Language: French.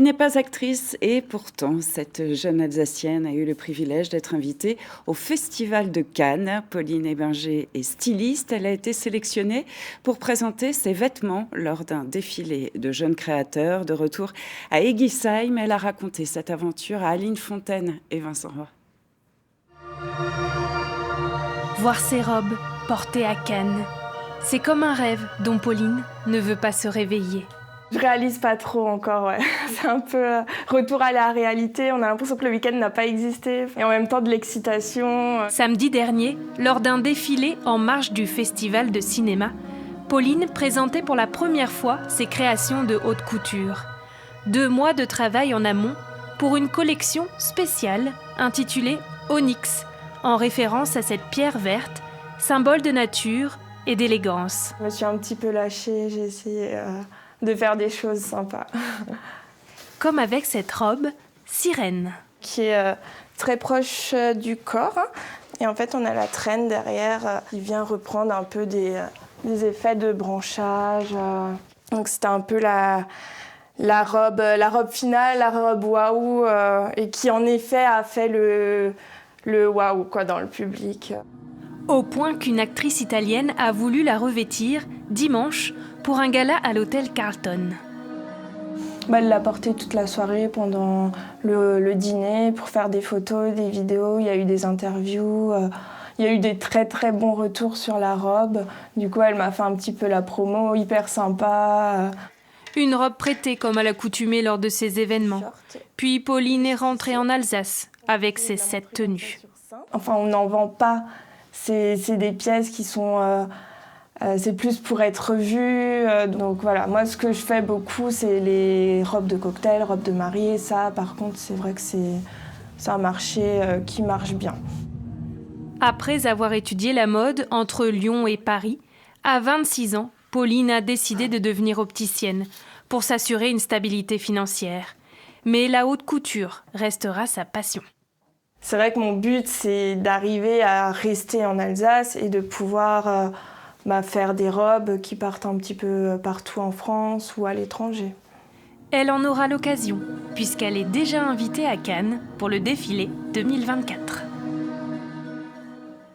Elle n'est pas actrice et pourtant, cette jeune Alsacienne a eu le privilège d'être invitée au Festival de Cannes. Pauline Ebinger est styliste. Elle a été sélectionnée pour présenter ses vêtements lors d'un défilé de jeunes créateurs. De retour à Eguisheim, elle a raconté cette aventure à Aline Fontaine et Vincent Roy. Voir ses robes portées à Cannes, c'est comme un rêve dont Pauline ne veut pas se réveiller. Je réalise pas trop encore, ouais. C'est un peu retour à la réalité. On a l'impression que le week-end n'a pas existé. Et en même temps de l'excitation. Samedi dernier, lors d'un défilé en marge du festival de cinéma, Pauline présentait pour la première fois ses créations de haute couture. 2 mois de travail en amont pour une collection spéciale intitulée Onyx, en référence à cette pierre verte, symbole de nature et d'élégance. Je me suis un petit peu lâchée, j'ai essayé de faire des choses sympas. Comme avec cette robe, Sirène. Qui est très proche du corps. Et en fait, on a la traîne derrière qui vient reprendre un peu des effets de branchage. Donc c'était un peu la robe finale, la robe waouh, et qui en effet a fait le waouh quoi, dans le public. Au point qu'une actrice italienne a voulu la revêtir dimanche pour un gala à l'hôtel Carlton. Elle l'a portée toute la soirée pendant le dîner pour faire des photos, des vidéos. Il y a eu des interviews. Il y a eu des très très bons retours sur la robe. Du coup, elle m'a fait un petit peu la promo, hyper sympa. Une robe prêtée comme à l'accoutumée lors de ces événements. Puis Pauline est rentrée en Alsace avec ses 7 tenues. Enfin, on n'en vend pas. C'est des pièces qui sont... c'est plus pour être vues. Donc voilà, moi ce que je fais beaucoup, c'est les robes de cocktail, robes de mariée. Ça, par contre, c'est vrai que c'est un marché qui marche bien. Après avoir étudié la mode entre Lyon et Paris, à 26 ans, Pauline a décidé de devenir opticienne pour s'assurer une stabilité financière. Mais la haute couture restera sa passion. C'est vrai que mon but, c'est d'arriver à rester en Alsace et de pouvoir faire des robes qui partent un petit peu partout en France ou à l'étranger. Elle en aura l'occasion, puisqu'elle est déjà invitée à Cannes pour le défilé 2024.